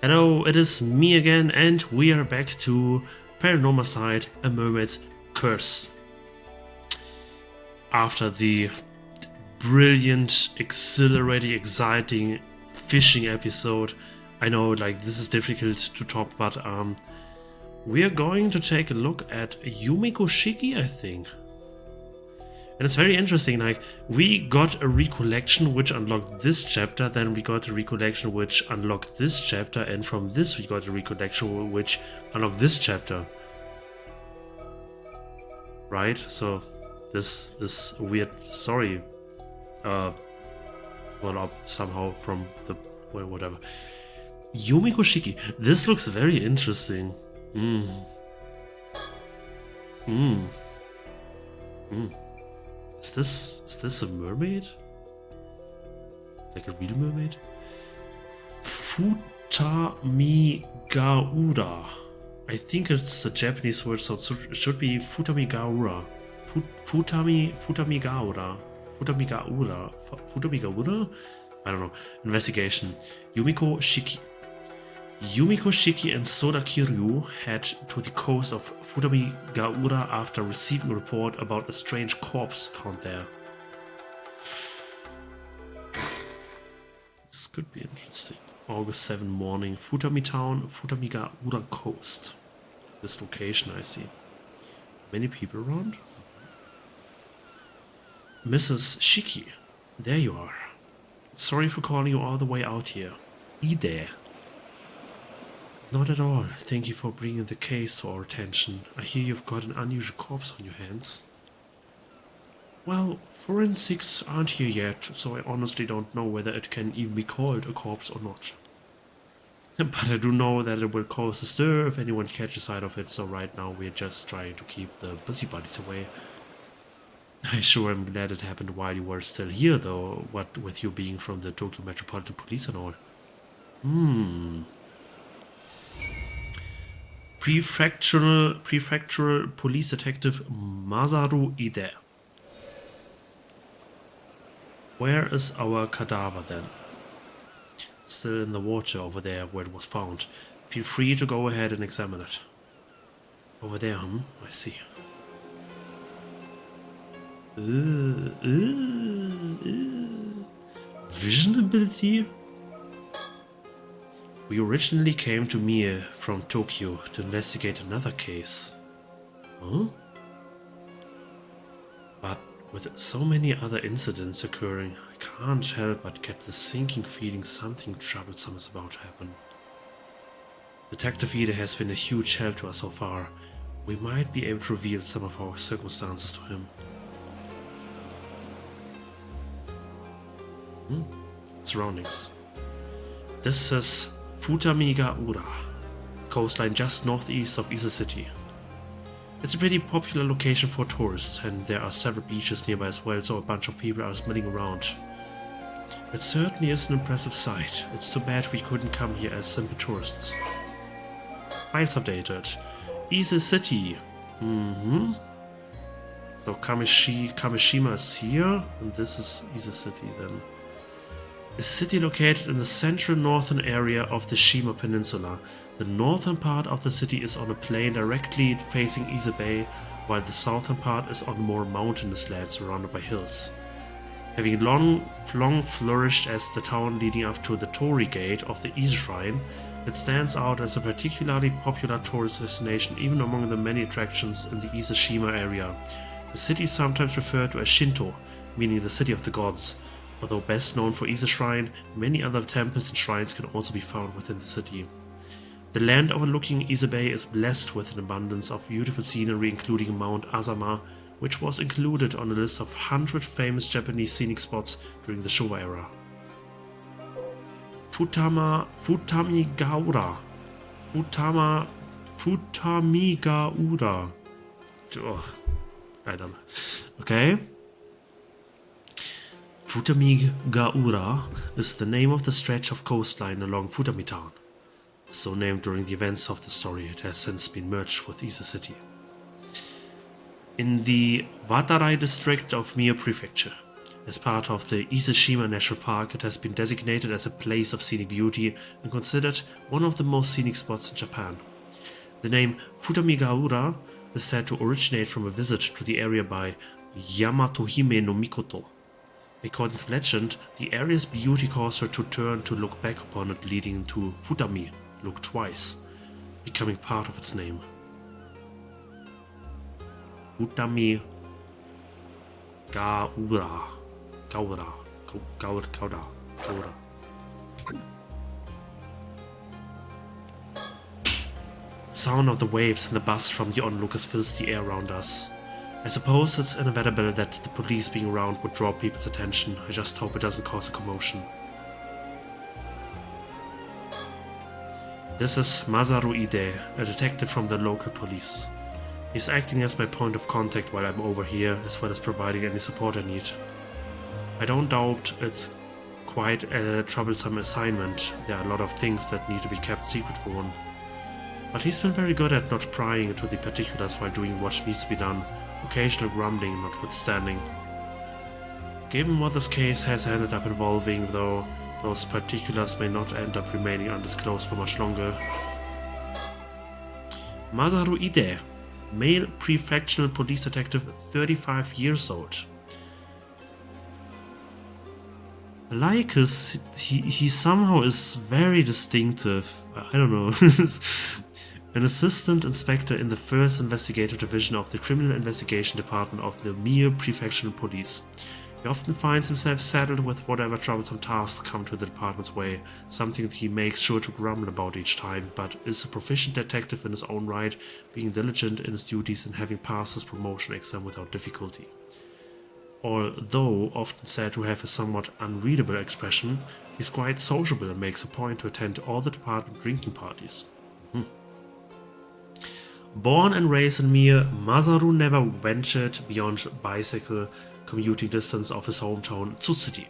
Hello, it is me again, and we are back to PARANORMASIGHT, A Mermaid's Curse. After the brilliant, exhilarating, exciting fishing episode, I know like this is difficult to top, but we are going to take a look at Yumiko Shiki, I think. And it's very interesting, like, we got a recollection which unlocked this chapter, then we got a recollection which unlocked this chapter, and from this we got a recollection which unlocked this chapter. Right? So, this is a weird story. Well, up somehow from the... well, whatever. Yumiko Shiki. This looks very interesting. Is this a mermaid? Like a real mermaid? Futamigaura. I think it's a Japanese word, so it should be Futamigaura. Futamigaura. Futamigaura? I don't know. Investigation. Yumiko Shiki. Yumiko Shiki and Soda Kiryu head to the coast of Futamigaura after receiving a report about a strange corpse found there. This could be interesting. August 7 morning, Futami Town, Futamigaura coast. This location I see. Many people around? Mrs. Shiki, there you are. Sorry for calling you all the way out here. Be there. Not at all. Thank you for bringing the case to our attention. I hear you've got an unusual corpse on your hands. Well, forensics aren't here yet, so I honestly don't know whether it can even be called a corpse or not. But I do know that it will cause a stir if anyone catches sight of it, so right now we're just trying to keep the busybodies away. I sure am glad it happened while you were still here, though, what with you being from the Tokyo Metropolitan Police and all. Prefectural Police Detective Masaru Ide. Where is our cadaver then? Still in the water over there where it was found. Feel free to go ahead and examine it. Over there, I see. Vision ability? We originally came to Mie from Tokyo to investigate another case. Huh? But with so many other incidents occurring, I can't help but get the sinking feeling something troublesome is about to happen. Detective Ide has been a huge help to us so far. We might be able to reveal some of our circumstances to him. Surroundings. This is Futamigaura, coastline just northeast of Ise City. It's a pretty popular location for tourists, and there are several beaches nearby as well, so a bunch of people are milling around. It certainly is an impressive sight. It's too bad we couldn't come here as simple tourists. Files updated. Ise City. So Kamishima is here, and this is Ise City then. A city located in the central northern area of the Shima Peninsula. The northern part of the city is on a plain directly facing Ise Bay, while the southern part is on more mountainous land surrounded by hills. Having long flourished as the town leading up to the Torii Gate of the Ise Shrine, it stands out as a particularly popular tourist destination even among the many attractions in the Ise Shima area. The city is sometimes referred to as Shinto, meaning the city of the gods. Although best known for Ise Shrine, many other temples and shrines can also be found within the city. The land overlooking Ise Bay is blessed with an abundance of beautiful scenery, including Mount Azama, which was included on a list of 100 famous Japanese scenic spots during the Showa era. Futamigaura. Oh, I don't know. Okay. Futamigaura is the name of the stretch of coastline along Futami Town. So named during the events of the story, it has since been merged with Ise City. In the Watarai district of Mie Prefecture, As part of the Ise-Shima National Park, it has been designated as a place of scenic beauty and considered one of the most scenic spots in Japan. The name Futamigaura is said to originate from a visit to the area by Yamatohime no Mikoto. According to legend, the area's beauty caused her to turn to look back upon it, leading to Futami, look twice, becoming part of its name. Futami Gaura. Gaura. The sound of the waves and the buzz from the onlookers fills the air around us. I suppose it's inevitable that the police being around would draw people's attention. I just hope it doesn't cause a commotion. This is Masaru Ide, a detective from the local police. He's acting as my point of contact while I'm over here, as well as providing any support I need. I don't doubt it's quite a troublesome assignment. There are a lot of things that need to be kept secret for one. But he's been very good at not prying into the particulars while doing what needs to be done, occasional grumbling notwithstanding. Given what this case has ended up involving, though, those particulars may not end up remaining undisclosed for much longer. Masaru Ide, male prefectural police detective, 35 years old. Like he somehow is very distinctive. I don't know. An assistant inspector in the 1st Investigative Division of the Criminal Investigation Department of the Mie Prefectural Police. He often finds himself saddled with whatever troublesome tasks come to the department's way, something that he makes sure to grumble about each time, but is a proficient detective in his own right, being diligent in his duties and having passed his promotion exam without difficulty. Although often said to have a somewhat unreadable expression, he's quite sociable and makes a point to attend all the department drinking parties. Born and raised in Mie, Masaru never ventured beyond bicycle commuting distance of his hometown Tsutsuri,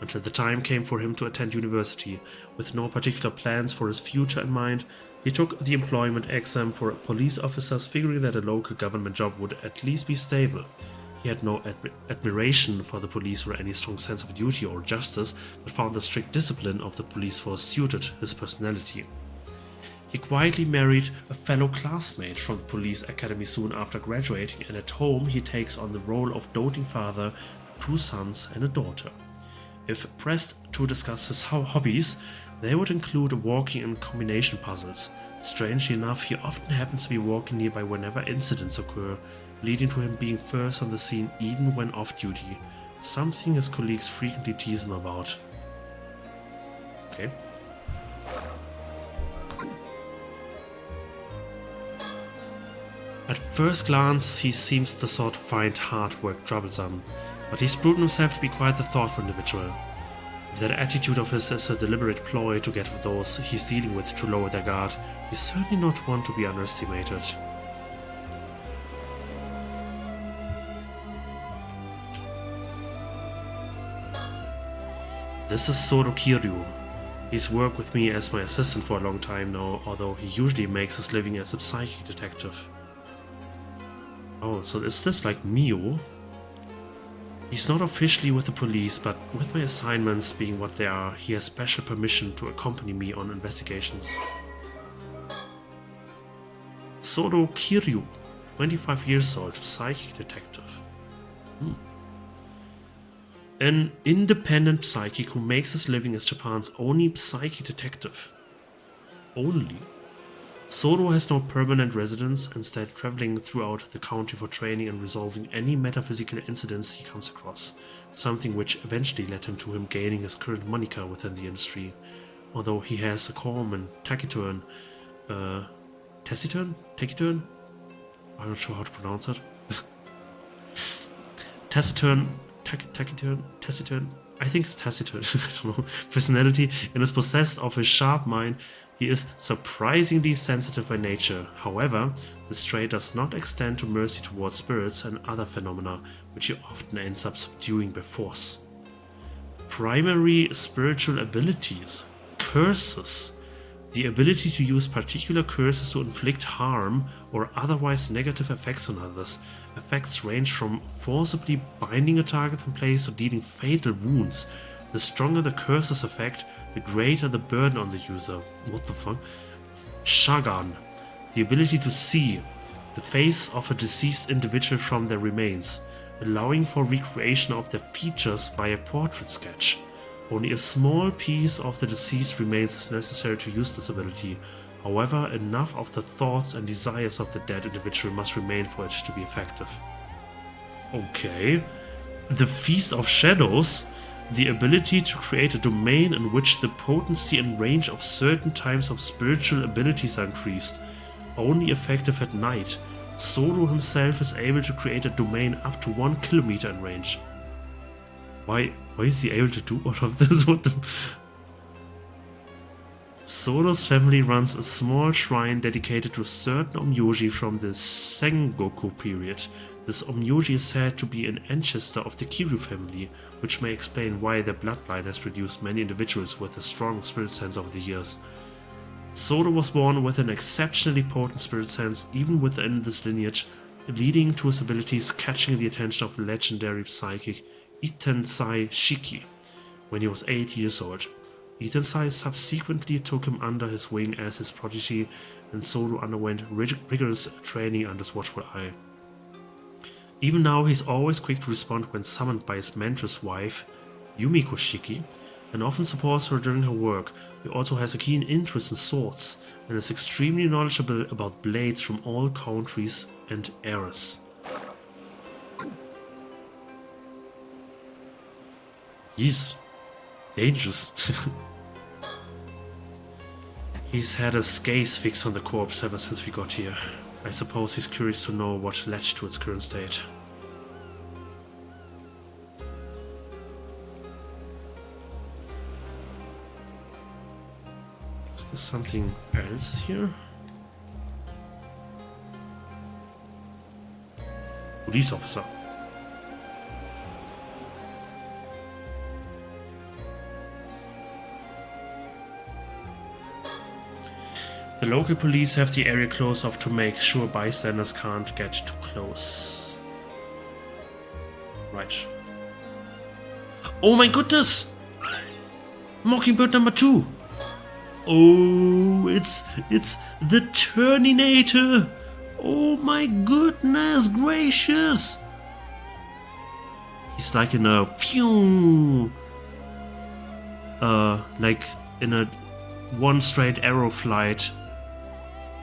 until the time came for him to attend university. With no particular plans for his future in mind, he took the employment exam for police officers, figuring that a local government job would at least be stable. He had no admiration for the police or any strong sense of duty or justice, but found the strict discipline of the police force suited his personality. He quietly married a fellow classmate from the police academy soon after graduating, and at home he takes on the role of doting father to 2 sons and a daughter. If pressed to discuss his hobbies, they would include walking and combination puzzles. Strangely enough, he often happens to be walking nearby whenever incidents occur, leading to him being first on the scene even when off duty, something his colleagues frequently tease him about. Okay. At first glance, he seems the sort to find hard work troublesome, but he's proven himself to be quite the thoughtful individual. If that attitude of his is a deliberate ploy to get those he's dealing with to lower their guard, he's certainly not one to be underestimated. This is Soro Kiryu. He's worked with me as my assistant for a long time now, although he usually makes his living as a psychic detective. Oh, so is this like Mio? He's not officially with the police, but with my assignments being what they are, he has special permission to accompany me on investigations. Soro Kiryu, 25 years old, psychic detective. An independent psychic who makes his living as Japan's only psychic detective. Only? Soro has no permanent residence, instead traveling throughout the country for training and resolving any metaphysical incidents he comes across, something which eventually led to him gaining his current moniker within the industry. Although he has a calm and taciturn, taciturn? I'm not sure how to pronounce it. taciturn, I think it's taciturn, I don't know, personality, and is possessed of a sharp mind. He is surprisingly sensitive by nature. However, this trait does not extend to mercy towards spirits and other phenomena, which he often ends up subduing by force. Primary spiritual abilities. Curses. The ability to use particular curses to inflict harm or otherwise negative effects on others. Effects range from forcibly binding a target in place to dealing fatal wounds. The stronger the curse's effect, the greater the burden on the user. What the fuck? Shagan. The ability to see the face of a deceased individual from their remains, allowing for recreation of their features via portrait sketch. Only a small piece of the deceased remains is necessary to use this ability. However, enough of the thoughts and desires of the dead individual must remain for it to be effective. Okay. The Feast of Shadows. The ability to create a domain in which the potency and range of certain types of spiritual abilities are increased. Only effective at night. Solo himself is able to create a domain up to 1 kilometer in range. Why is he able to do all of this? What the... Solo's family runs a small shrine dedicated to a certain Onmyoji from the Sengoku period. This Onmyoji is said to be an ancestor of the Kiryu family, which may explain why their bloodline has produced many individuals with a strong spirit sense over the years. Solo was born with an exceptionally potent spirit sense even within this lineage, leading to his abilities catching the attention of legendary psychic Itensai Shiki when he was 8 years old. Itensai subsequently took him under his wing as his protege, and Solo underwent rigorous training under his watchful eye. Even now, he's always quick to respond when summoned by his mentor's wife, Yumiko Shiki, and often supports her during her work. He also has a keen interest in swords, and is extremely knowledgeable about blades from all countries and eras. He's dangerous. He's had a gaze fixed on the corpse ever since we got here. I suppose he's curious to know what led to its current state. Is there something else here? Police officer. The local police have the area closed off to make sure bystanders can't get too close. Right. Oh my goodness! Mockingbird number 2! Oh, it's the Turninator! Oh my goodness gracious! He's like in a phew, like in a one straight arrow flight,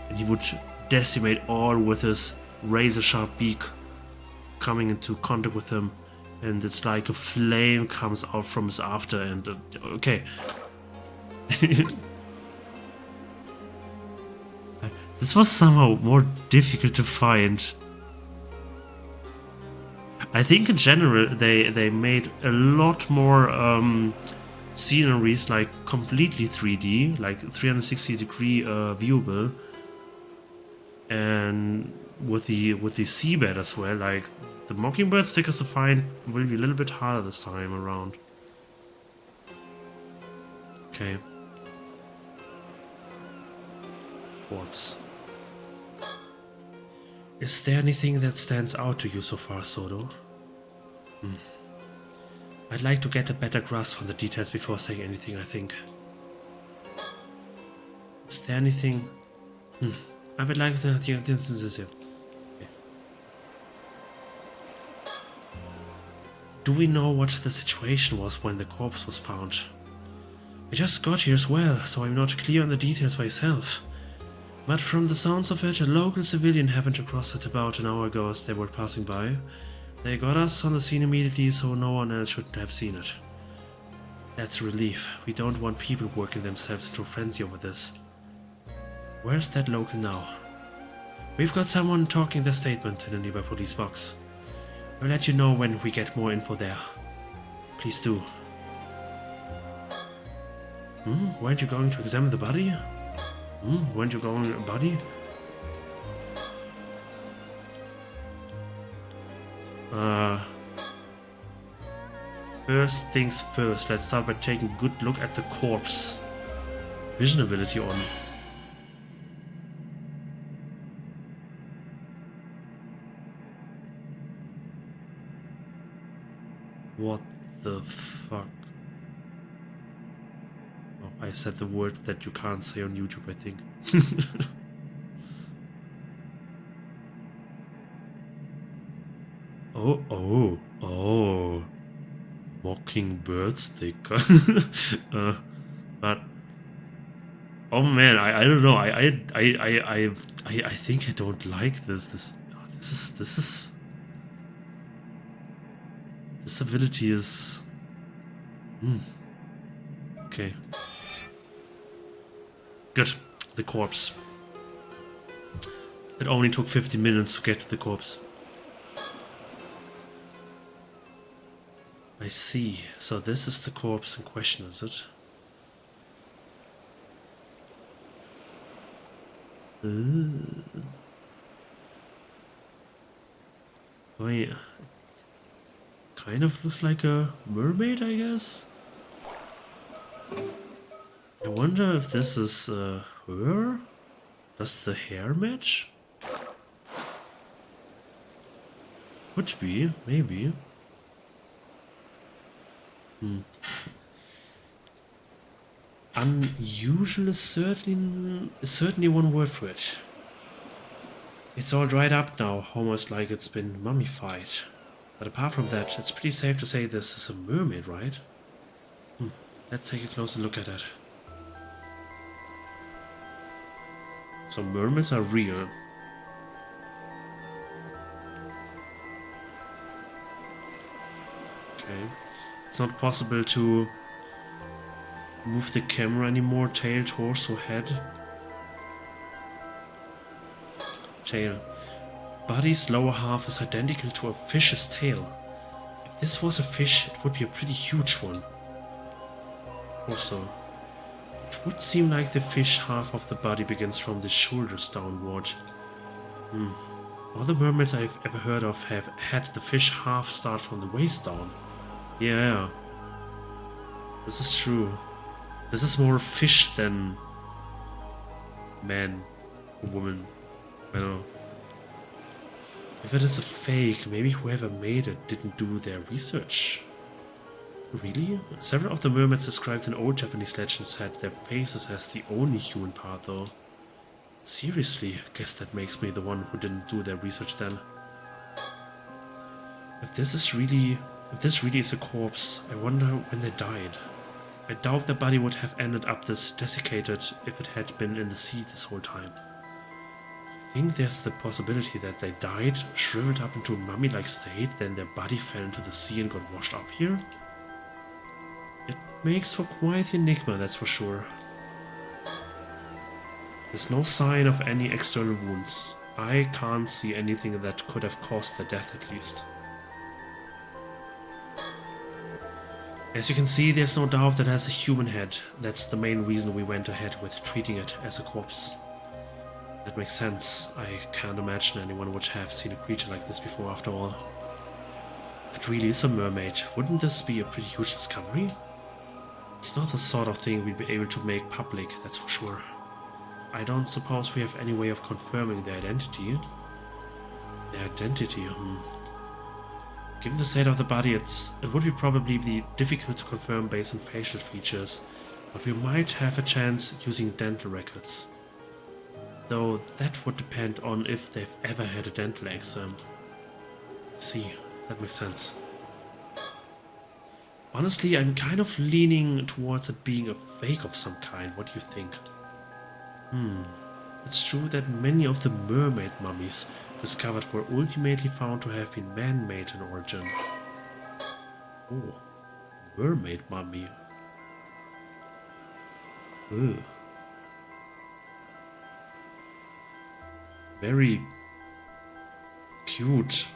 and he would decimate all with his razor sharp beak coming into contact with him, and it's like a flame comes out from his after. And okay. This was somehow more difficult to find. I think in general they made a lot more sceneries like completely 3D, like 360 degree viewable, and with the seabed as well. Like the Mockingbird stickers to find will be a little bit harder this time around. Okay. Corpse. Is there anything that stands out to you so far, Sodo? I'd like to get a better grasp on the details before saying anything, I think. Is there anything... I would like to... Okay. Do we know what the situation was when the corpse was found? I just got here as well, so I'm not clear on the details myself. But from the sounds of it, a local civilian happened to cross it about an hour ago as they were passing by. They got us on the scene immediately, so no one else should have seen it. That's a relief. We don't want people working themselves into a frenzy over this. Where's that local now? We've got someone talking their statement in a nearby police box. I'll let you know when we get more info there. Please do. Weren't you going to examine the body? Weren't you going, buddy? First things first, let's start by taking a good look at the corpse. Vision ability on. What the fuck? Oh, I said the word that you can't say on YouTube, I think. Oh. Mockingbird sticker. But oh man, I don't know. I think I don't like this. This ability is okay. Good. The corpse. It only took 50 minutes to get to the corpse. I see. So this is the corpse in question, is it? Oh yeah. Kind of looks like a mermaid, I guess. I wonder if this is her? Does the hair match? Could be, maybe. Unusual is certainly one word for it. It's all dried up now, almost like it's been mummified. But apart from that, it's pretty safe to say this is a mermaid, right? Let's take a closer look at it. So mermaids are real. Okay. It's not possible to move the camera anymore. Tail, torso, head. Tail. Body's lower half is identical to a fish's tail. If this was a fish, it would be a pretty huge one. Also, it would seem like the fish half of the body begins from the shoulders downward. All the mermaids I've ever heard of have had the fish half start from the waist down. Yeah, this is true. This is more fish than man or woman. I don't know. If it is a fake, maybe whoever made it didn't do their research. Really? Several of the mermaids described in old Japanese legends had their faces as the only human part though. Seriously, I guess that makes me the one who didn't do their research then. If this really is a corpse, I wonder when they died. I doubt their body would have ended up this desiccated if it had been in the sea this whole time. I think there's the possibility that they died, shriveled up into a mummy-like state, then their body fell into the sea and got washed up here? It makes for quite the enigma, that's for sure. There's no sign of any external wounds. I can't see anything that could have caused their death at least. As you can see, there's no doubt that it has a human head. That's the main reason we went ahead with treating it as a corpse. That makes sense. I can't imagine anyone would have seen a creature like this before after all. If it really is a mermaid, wouldn't this be a pretty huge discovery? It's not the sort of thing we'd be able to make public, that's for sure. I don't suppose we have any way of confirming their identity. Given the state of the body, it would be probably be difficult to confirm based on facial features, but we might have a chance using dental records. Though that would depend on if they've ever had a dental exam. See, that makes sense. Honestly, I'm kind of leaning towards it being a fake of some kind. What do you think? It's true that many of the mermaid mummies discovered were ultimately found to have been man-made in origin. Oh, mermaid mummy. Ugh. Very cute.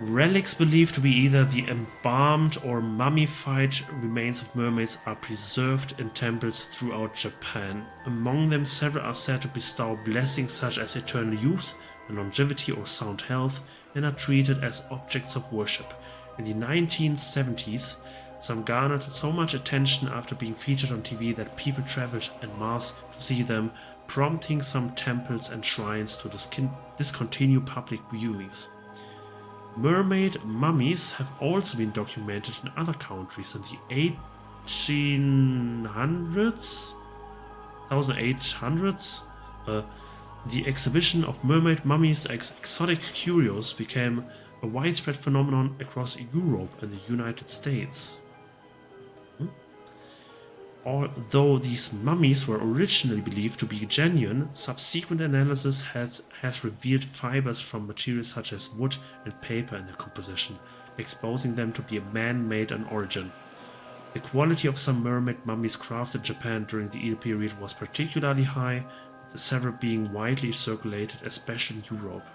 Relics believed to be either the embalmed or mummified remains of mermaids are preserved in temples throughout Japan. Among them, several are said to bestow blessings such as eternal youth, longevity or sound health, and are treated as objects of worship. In the 1970s, some garnered so much attention after being featured on TV that people traveled en masse to see them, prompting some temples and shrines to discontinue public viewings. Mermaid mummies have also been documented in other countries in the 1800s, 1800s. The exhibition of mermaid mummies as exotic curios became a widespread phenomenon across Europe and the United States. Although these mummies were originally believed to be genuine, subsequent analysis has revealed fibers from materials such as wood and paper in their composition, exposing them to be man-made in origin. The quality of some mermaid mummies crafted in Japan during the Edo period was particularly high, with several being widely circulated, especially in Europe.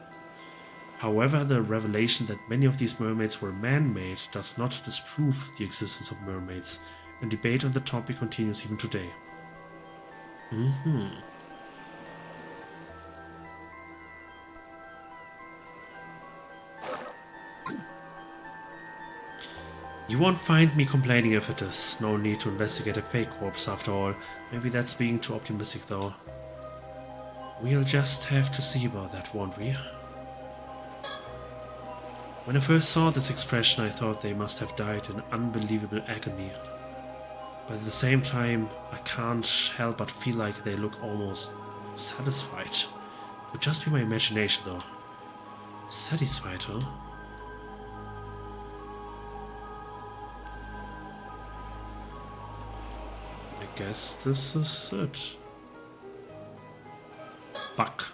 However, the revelation that many of these mermaids were man-made does not disprove the existence of mermaids, and debate on the topic continues even today. You won't find me complaining if it is. No need to investigate a fake corpse after all. Maybe that's being too optimistic though. We'll just have to see about that, won't we? When I first saw this expression, I thought they must have died in unbelievable agony. But at the same time, I can't help but feel like they look almost satisfied. It could just be my imagination though. Satisfied, huh? I guess this is it. Buck.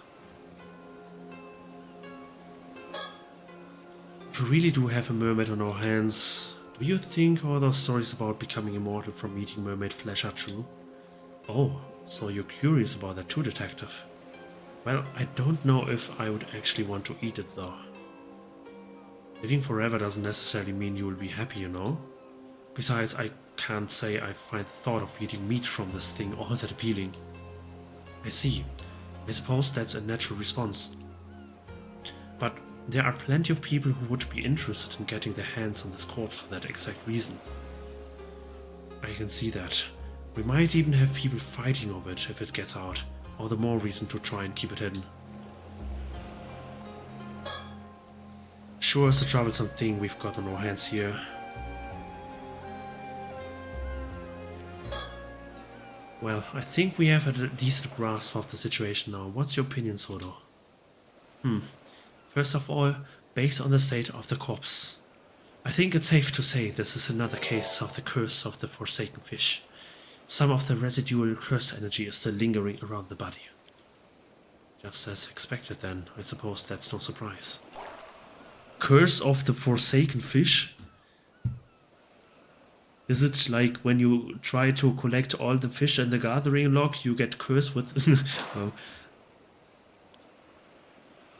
If we really do have a mermaid on our hands, do you think all those stories about becoming immortal from eating mermaid flesh are true? Oh, so you're curious about that too, detective. Well, I don't know if I would actually want to eat it though. Living forever doesn't necessarily mean you will be happy, you know? Besides, I can't say I find the thought of eating meat from this thing all that appealing. I see. I suppose that's a natural response. But there are plenty of people who would be interested in getting their hands on this corpse for that exact reason. I can see that. We might even have people fighting over it if it gets out, all the more reason to try and keep it hidden. Sure is a troublesome thing we've got on our hands here. Well, I think we have a decent grasp of the situation now. What's your opinion, Soto? First of all, based on the state of the corpse, I think it's safe to say this is another case of the curse of the forsaken fish. Some of the residual curse energy is still lingering around the body. Just as expected then, I suppose that's no surprise. Curse of the forsaken fish? Is it like when you try to collect all the fish in the gathering log, you get cursed with... oh.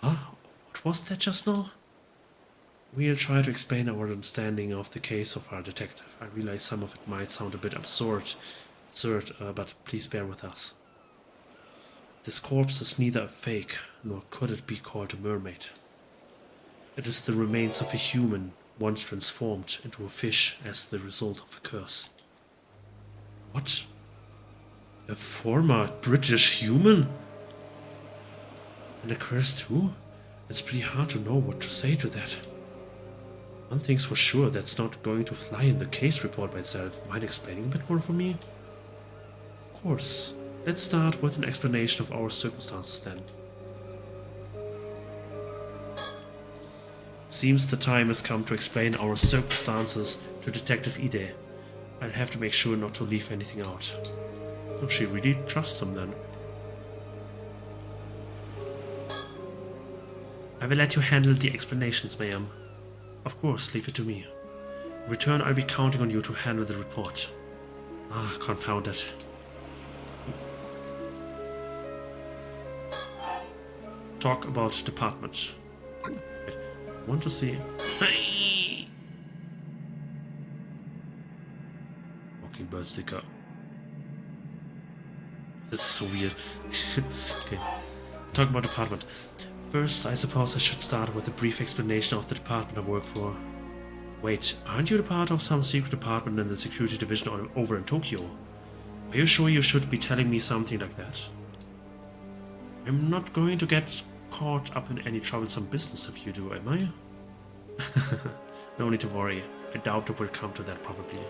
Huh? What was that just now? We'll try to explain our understanding of the case of our detective. I realize some of it might sound a bit absurd, but please bear with us. This corpse is neither a fake, nor could it be called a mermaid. It is the remains of a human, once transformed into a fish as the result of a curse. What? A former British human? And a curse too? It's pretty hard to know what to say to that. One thing's for sure, that's not going to fly in the case report by itself. Mind explaining a bit more for me? Of course. Let's start with an explanation of our circumstances then. It seems the time has come to explain our circumstances to Detective Ide. I'll have to make sure not to leave anything out. Don't she really trust him then? I will let you handle the explanations, ma'am. Of course, leave it to me. In return, I'll be counting on you to handle the report. Ah, confound it. Talk about department. Want to see... Mockingbird sticker. This is so weird. Okay. Talk about department. First, I suppose I should start with a brief explanation of the department I work for. Wait, aren't you the part of some secret department in the security division over in Tokyo? Are you sure you should be telling me something like that? I'm not going to get caught up in any troublesome business if you do, am I? No need to worry. I doubt it will come to that probably.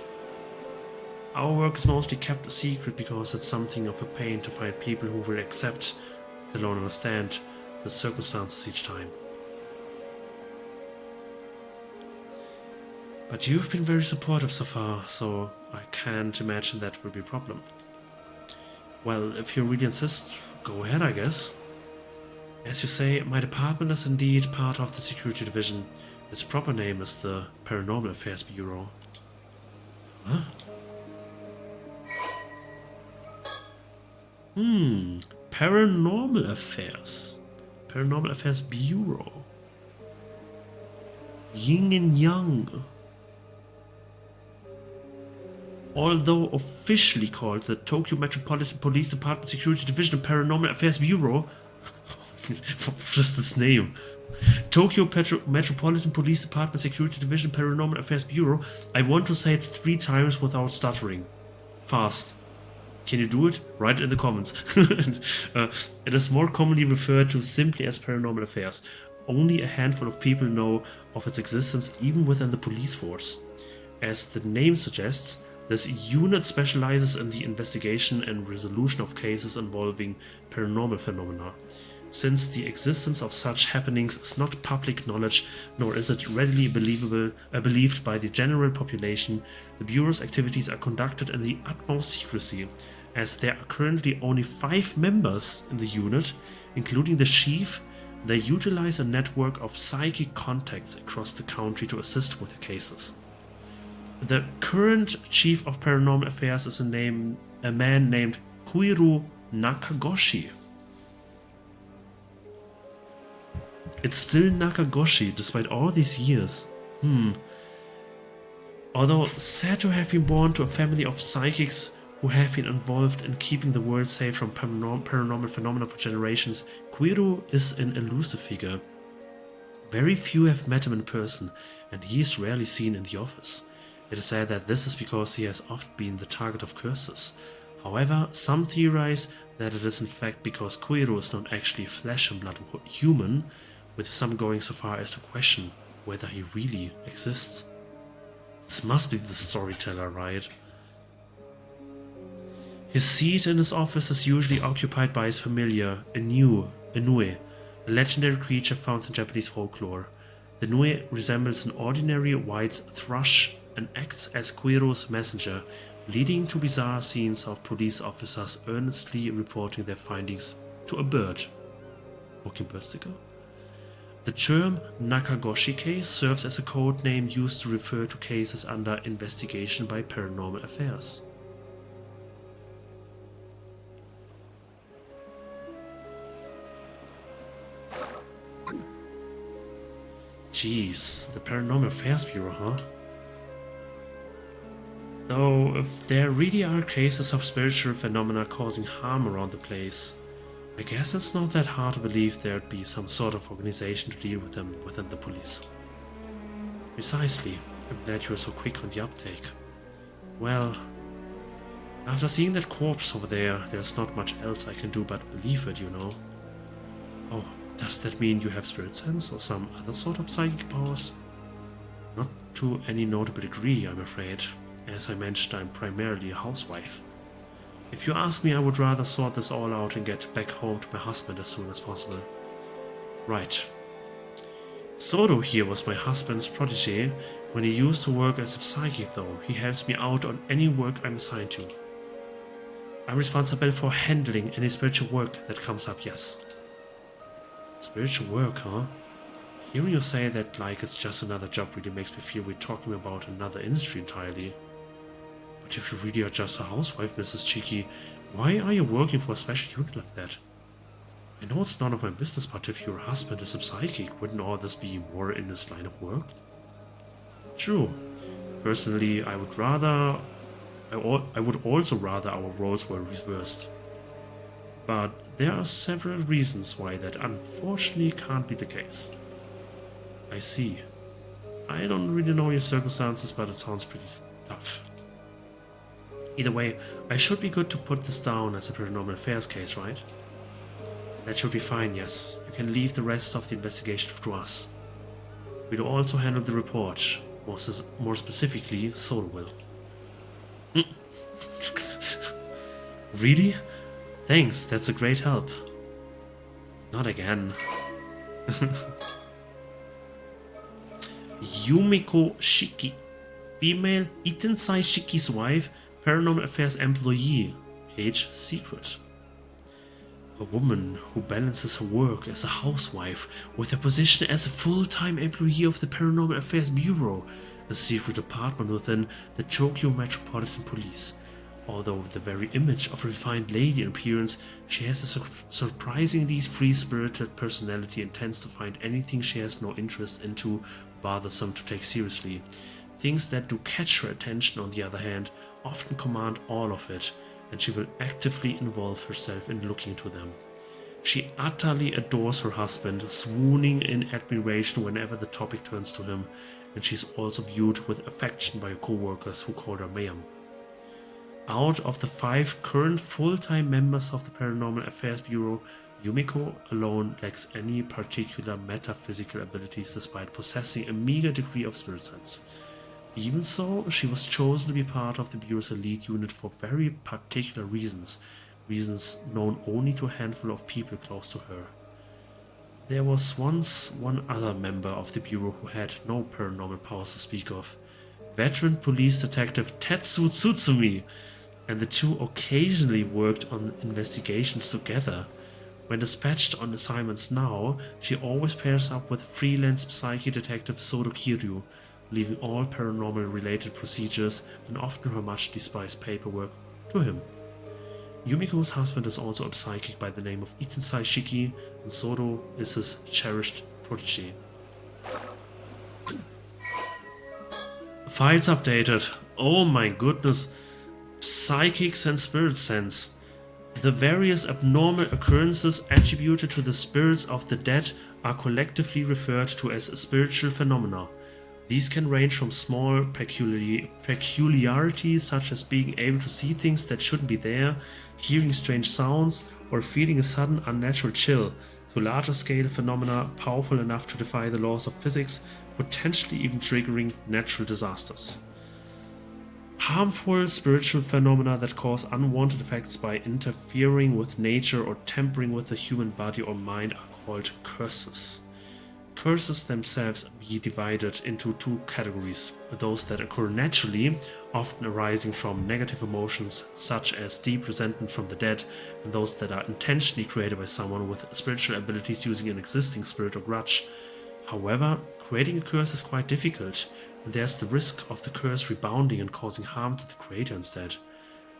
Our work is mostly kept a secret because it's something of a pain to find people who will accept, let alone understand, the circumstances each time. But you've been very supportive so far, so I can't imagine that will be a problem. Well, if you really insist, go ahead, I guess. As you say, my department is indeed part of the security division. Its proper name is the Paranormal Affairs Bureau. Huh? Paranormal Affairs. Paranormal Affairs Bureau. Yin and Yang. Although officially called the Tokyo Metropolitan Police Department Security Division Paranormal Affairs Bureau. What is this name? Tokyo Metropolitan Police Department Security Division Paranormal Affairs Bureau. I want to say it 3 times without stuttering. Fast. Can you do it? Write it in the comments. It is more commonly referred to simply as Paranormal Affairs. Only a handful of people know of its existence even within the police force. As the name suggests, this unit specializes in the investigation and resolution of cases involving paranormal phenomena. Since the existence of such happenings is not public knowledge, nor is it readily believed by the general population, the Bureau's activities are conducted in the utmost secrecy. As there are currently only 5 members in the unit, including the chief, they utilize a network of psychic contacts across the country to assist with the cases. The current chief of paranormal affairs is a man named Kuiru Nakagoshi. It's still Nakagoshi despite all these years. Although said to have been born to a family of psychics who have been involved in keeping the world safe from paranormal phenomena for generations, Kuiru is an elusive figure. Very few have met him in person, and he is rarely seen in the office. It is said that this is because he has often been the target of curses. However, some theorize that it is in fact because Kuiru is not actually a flesh and blood human, with some going so far as to question whether he really exists. This must be the storyteller, right? His seat in his office is usually occupied by his familiar, Inoue, a legendary creature found in Japanese folklore. The Inoue resembles an ordinary white thrush and acts as Kuiru's messenger, leading to bizarre scenes of police officers earnestly reporting their findings to a bird. Mockingbird sticker? The term Nakagoshi case serves as a code name used to refer to cases under investigation by Paranormal Affairs. Jeez, the Paranormal Affairs Bureau, huh? Though, if there really are cases of spiritual phenomena causing harm around the place, I guess it's not that hard to believe there'd be some sort of organization to deal with them within the police. Precisely. I'm glad you were so quick on the uptake. Well, after seeing that corpse over there, there's not much else I can do but believe it, you know. Oh, does that mean you have spirit sense or some other sort of psychic powers? Not to any notable degree, I'm afraid. As I mentioned, I'm primarily a housewife. If you ask me, I would rather sort this all out and get back home to my husband as soon as possible. Right. Sodo here was my husband's protege. When he used to work as a psychic though, he helps me out on any work I'm assigned to. I'm responsible for handling any spiritual work that comes up, yes. Spiritual work, huh? Hearing you say that like it's just another job really makes me feel we're talking about another industry entirely. But if you really are just a housewife, Mrs. Cheeky, why are you working for a special unit like that? I know it's none of my business, but if your husband is a psychic, wouldn't all this be more in his line of work? True. Personally, I would also rather our roles were reversed. But there are several reasons why that unfortunately can't be the case. I see. I don't really know your circumstances, but it sounds pretty tough. Either way, I should be good to put this down as a paranormal affairs case, right? That should be fine, yes. You can leave the rest of the investigation to us. We'll also handle the report. More specifically, Solo will. Really? Thanks, that's a great help. Not again. Yumiko Shiki. Female, Itensai Shiki's wife, Paranormal Affairs employee. Age secret. A woman who balances her work as a housewife with her position as a full-time employee of the Paranormal Affairs Bureau, a secret department within the Tokyo Metropolitan Police. Although the very image of a refined lady in appearance, she has a surprisingly free-spirited personality and tends to find anything she has no interest into bothersome to take seriously. Things that do catch her attention, on the other hand, often command all of it, and she will actively involve herself in looking into them. She utterly adores her husband, swooning in admiration whenever the topic turns to him, and she is also viewed with affection by her co-workers who call her ma'am. Out of the 5 current full-time members of the Paranormal Affairs Bureau, Yumiko alone lacks any particular metaphysical abilities despite possessing a meager degree of spirit sense. Even so, she was chosen to be part of the Bureau's elite unit for very particular reasons known only to a handful of people close to her. There was once one other member of the Bureau who had no paranormal powers to speak of, veteran police detective Tetsu Tsutsumi, and the two occasionally worked on investigations together. When dispatched on assignments now, she always pairs up with freelance psychic detective Sodo Kiryu, leaving all paranormal-related procedures and often her much despised paperwork to him. Yumiko's husband is also a psychic by the name of Itensai Shiki, and Sodo is his cherished protege. Files updated. Oh my goodness. Psychics and spirit sense. The various abnormal occurrences attributed to the spirits of the dead are collectively referred to as spiritual phenomena. These can range from small peculiarities such as being able to see things that shouldn't be there, hearing strange sounds, or feeling a sudden unnatural chill, to larger scale phenomena powerful enough to defy the laws of physics, potentially even triggering natural disasters. Harmful spiritual phenomena that cause unwanted effects by interfering with nature or tampering with the human body or mind are called curses. Curses themselves be divided into 2 categories: those that occur naturally, often arising from negative emotions such as deep resentment from the dead, and those that are intentionally created by someone with spiritual abilities using an existing spirit or grudge. However, creating a curse is quite difficult, and there's the risk of the curse rebounding and causing harm to the creator instead.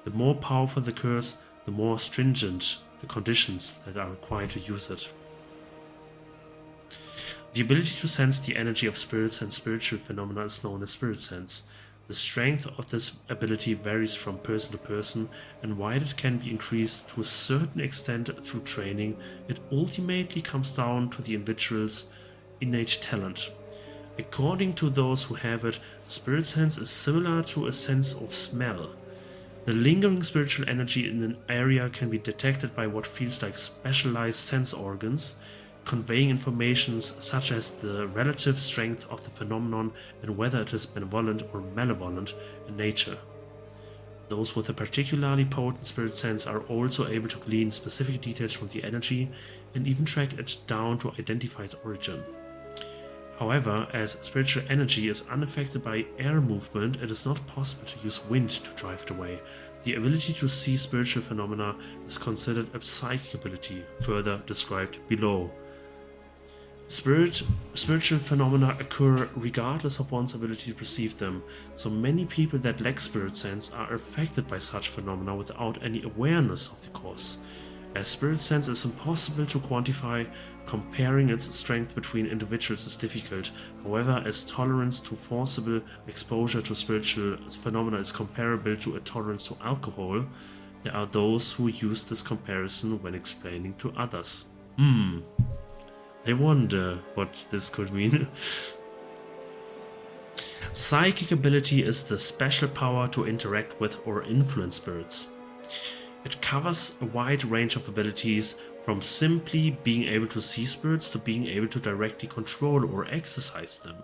The more powerful the curse, the more stringent the conditions that are required to use it. The ability to sense the energy of spirits and spiritual phenomena is known as spirit sense. The strength of this ability varies from person to person, and while it can be increased to a certain extent through training, it ultimately comes down to the individual's innate talent. According to those who have it, spirit sense is similar to a sense of smell. The lingering spiritual energy in an area can be detected by what feels like specialized sense organs, conveying information such as the relative strength of the phenomenon and whether it is benevolent or malevolent in nature. Those with a particularly potent spirit sense are also able to glean specific details from the energy and even track it down to identify its origin. However, as spiritual energy is unaffected by air movement, it is not possible to use wind to drive it away. The ability to see spiritual phenomena is considered a psychic ability, further described below. Spiritual phenomena occur regardless of one's ability to perceive them, so many people that lack spirit sense are affected by such phenomena without any awareness of the cause. As spirit sense is impossible to quantify, comparing its strength between individuals is difficult. However, as tolerance to forcible exposure to spiritual phenomena is comparable to a tolerance to alcohol, there are those who use this comparison when explaining to others. I wonder what this could mean. Psychic ability is the special power to interact with or influence spirits. It covers a wide range of abilities, From simply being able to see spirits to being able to directly control or exercise them.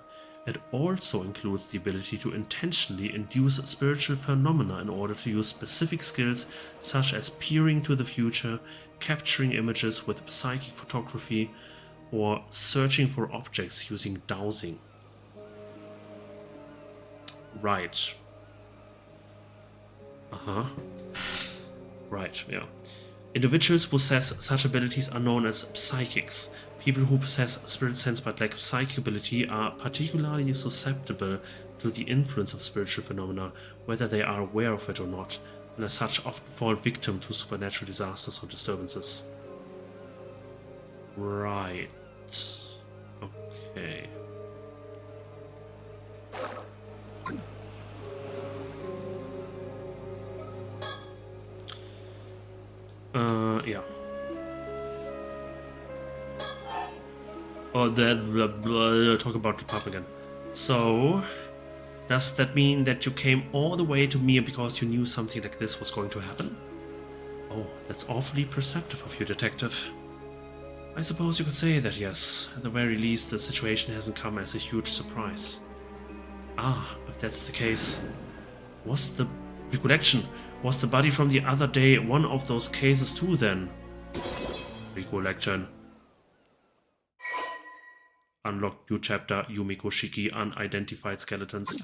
It also includes the ability to intentionally induce spiritual phenomena in order to use specific skills such as peering to the future, capturing images with psychic photography, or searching for objects using dowsing. Right. Right, yeah. Individuals who possess such abilities are known as psychics. People who possess spirit sense but lack psychic ability are particularly susceptible to the influence of spiritual phenomena, whether they are aware of it or not, and as such often fall victim to supernatural disasters or disturbances. Right. Okay. Yeah. Oh, talk about the pub again. So, does that mean that you came all the way to me because you knew something like this was going to happen? Oh, that's awfully perceptive of you, detective. I suppose you could say that, yes. At the very least, the situation hasn't come as a huge surprise. Ah, if that's the case. Was the recollection? Was the body from the other day one of those cases too, then? Recollection. Unlocked new chapter, Yumiko Shiki, unidentified skeletons.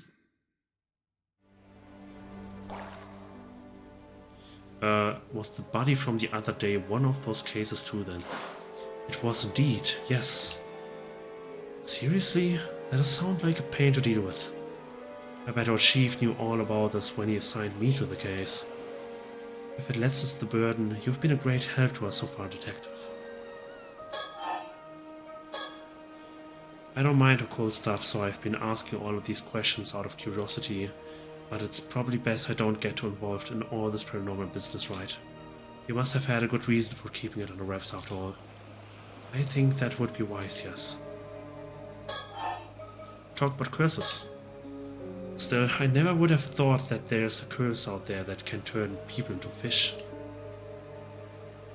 Was the body from the other day one of those cases too, then? It was indeed, yes. Seriously? That does sound like a pain to deal with. I bet our chief knew all about this when he assigned me to the case. If it lessens the burden, you've been a great help to us so far, detective. I don't mind occult stuff, so I've been asking all of these questions out of curiosity, but it's probably best I don't get too involved in all this paranormal business, right? You must have had a good reason for keeping it under wraps after all. I think that would be wise, yes. Talk about curses. Still, I never would have thought that there's a curse out there that can turn people into fish.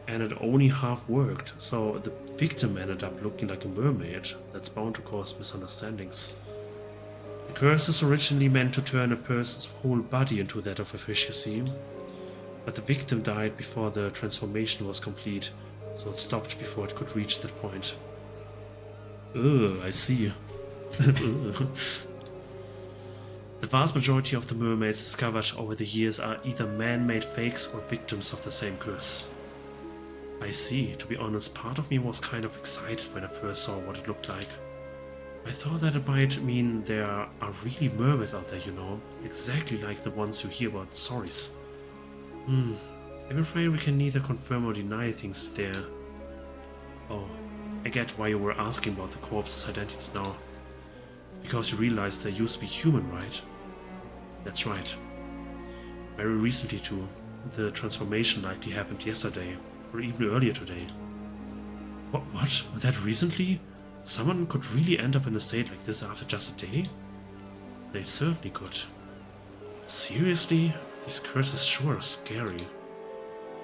And it only half worked, so the victim ended up looking like a mermaid. That's bound to cause misunderstandings. The curse is originally meant to turn a person's whole body into that of a fish, you see. But the victim died before the transformation was complete, so it stopped before it could reach that point. Ugh, I see. The vast majority of the mermaids discovered over the years are either man-made fakes or victims of the same curse. I see. To be honest, part of me was kind of excited when I first saw what it looked like. I thought that it might mean there are really mermaids out there, you know, exactly like the ones you hear about in stories. I'm afraid we can neither confirm or deny things there. Oh, I get why you were asking about the corpse's identity now. It's because you realized they used to be human, right? That's right. Very recently too. The transformation likely happened yesterday, or even earlier today. What? That recently? Someone could really end up in a state like this after just a day? They certainly could. Seriously? These curses sure are scary.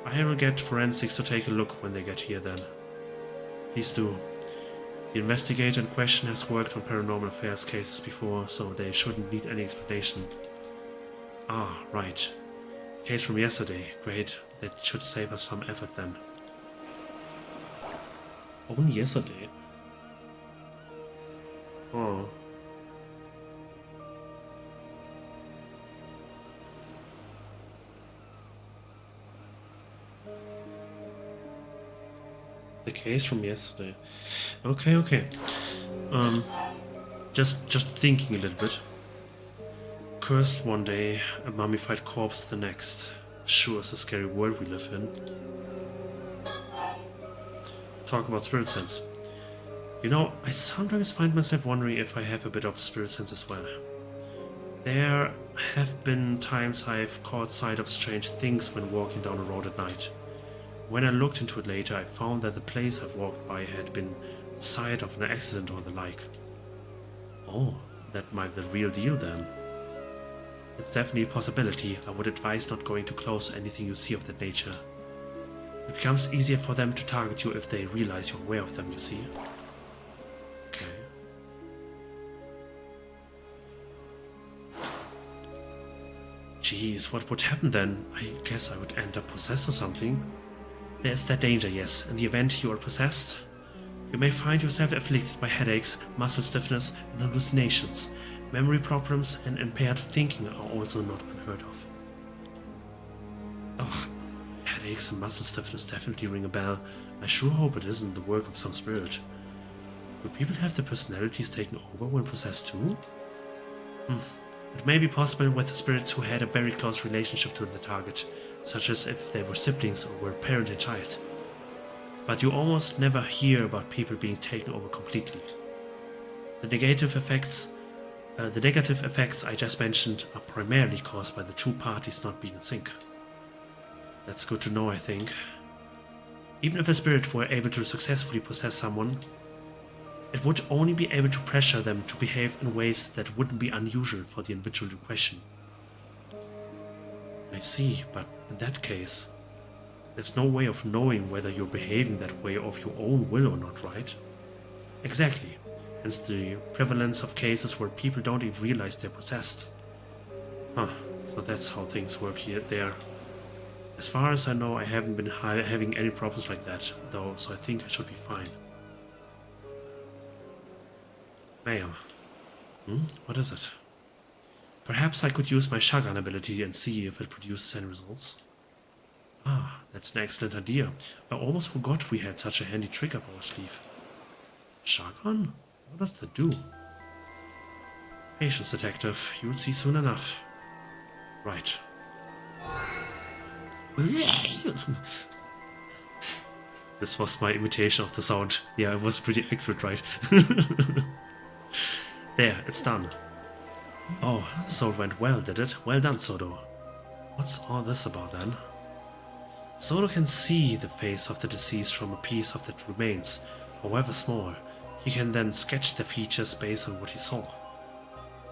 I will get forensics to take a look when they get here then. Please do. The investigator in question has worked on paranormal affairs cases before, so they shouldn't need any explanation. Ah, right. Case from yesterday. Great. That should save us some effort then. Only yesterday? Oh. The case from yesterday. Okay. Just thinking a little bit. Cursed one day, a mummified corpse the next. Sure is a scary world we live in. Talk about spirit sense. You know, I sometimes find myself wondering if I have a bit of spirit sense as well. There have been times I've caught sight of strange things when walking down a road at night. When I looked into it later, I found that the place I've walked by had been the site of an accident or the like. Oh, that might be the real deal then. It's definitely a possibility. I would advise not going too close to anything you see of that nature. It becomes easier for them to target you if they realize you're aware of them, you see. Okay. Jeez, what would happen then? I guess I would end up possessed or something. There's that danger, yes. In the event you are possessed, you may find yourself afflicted by headaches, muscle stiffness, and hallucinations. Memory problems and impaired thinking are also not unheard of. Ugh, headaches and muscle stiffness definitely ring a bell. I sure hope it isn't the work of some spirit. Do people have their personalities taken over when possessed too? It may be possible with spirits who had a very close relationship to the target, such as if they were siblings or were parent and child. But you almost never hear about people being taken over completely. The negative effects I just mentioned are primarily caused by the two parties not being in sync. That's good to know, I think. Even if a spirit were able to successfully possess someone, it would only be able to pressure them to behave in ways that wouldn't be unusual for the individual in question. I see, but in that case, there's no way of knowing whether you're behaving that way of your own will or not, right? Exactly. Hence the prevalence of cases where people don't even realize they're possessed. Huh, so that's how things work there. As far as I know, I haven't been having any problems like that, though, so I think I should be fine. Mail. What is it? Perhaps I could use my shotgun ability and see if it produces any results. Ah, that's an excellent idea. I almost forgot we had such a handy trick up our sleeve. Shotgun? What does that do? Patience, detective. You'll see soon enough. Right. This was my imitation of the sound. Yeah, it was pretty accurate, right? There, it's done. Oh, so it went well, did it? Well done, Sodo. What's all this about then? Sodo can see the face of the deceased from a piece of that remains, however small. He can then sketch the features based on what he saw.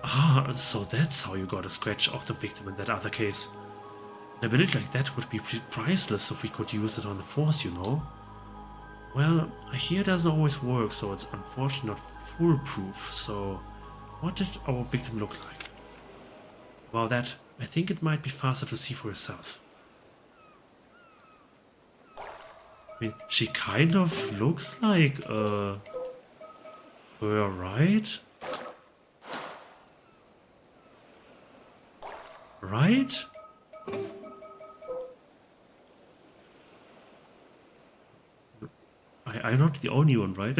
Ah, so that's how you got a sketch of the victim in that other case. An ability like that would be priceless if we could use it on the Force, you know. Well, I hear it doesn't always work, so it's unfortunately not foolproof, so what did our victim look like? About that, I think it might be faster to see for yourself. I mean, she kind of looks like, her, right? Right? I'm not the only one, right?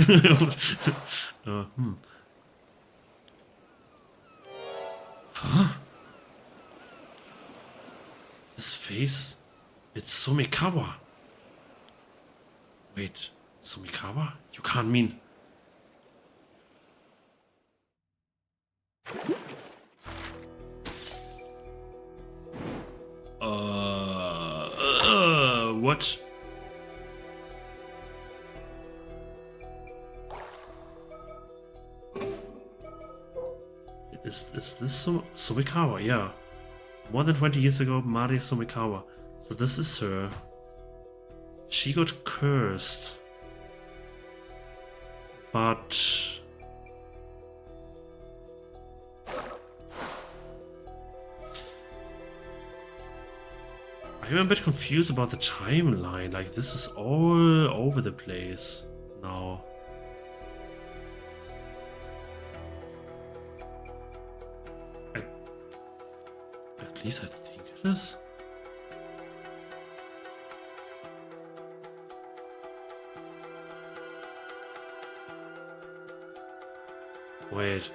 Huh? This face? It's Sumikawa. Wait, Sumikawa? You can't mean... what? Is this Sumikawa? Yeah. More than 20 years ago, Mari Sumikawa. So this is her. She got cursed. But... I'm a bit confused about the timeline. Like, this is all over the place now. At least I think it is. Wait.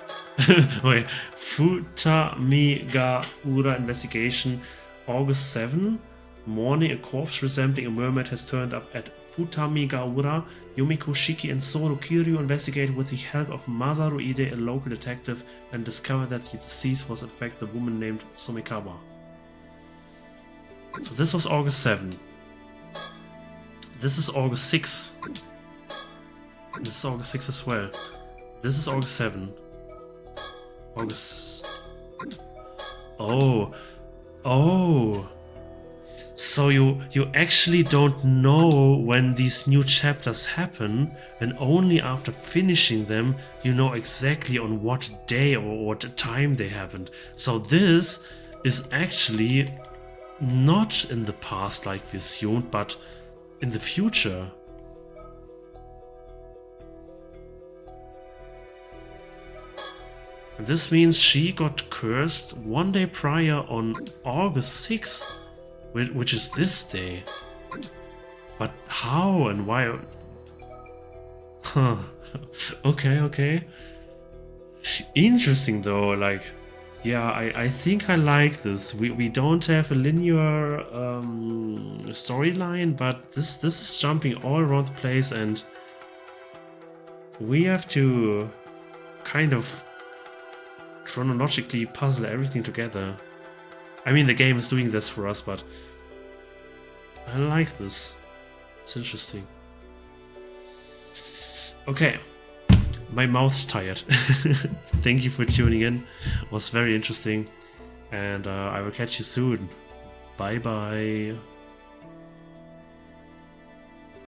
Wait. Futamigaura investigation. August 7. Morning, a corpse resembling a mermaid has turned up at Futamigaura. Yumiko, Shiki, and Soro Kiryu investigate with the help of Masaru Ide, a local detective, and discover that the deceased was in fact the woman named Sumikawa. So this was August 7. This is August 6. This is August 6 as well. This is August 7. August... Oh. Oh. So you actually don't know when these new chapters happen, and only after finishing them you know exactly on what day or what time they happened. So this is actually not in the past like we assumed, but in the future. And this means she got cursed one day prior on August 6th. Which is this day. But how and why? Huh. Okay. Interesting though, like, yeah, I think I like this. We don't have a linear storyline, but this is jumping all around the place, and we have to kind of chronologically puzzle everything together. I mean, the game is doing this for us, but I like this. It's interesting. Okay, my mouth's tired. Thank you for tuning in. It was very interesting, and I will catch you soon. Bye bye.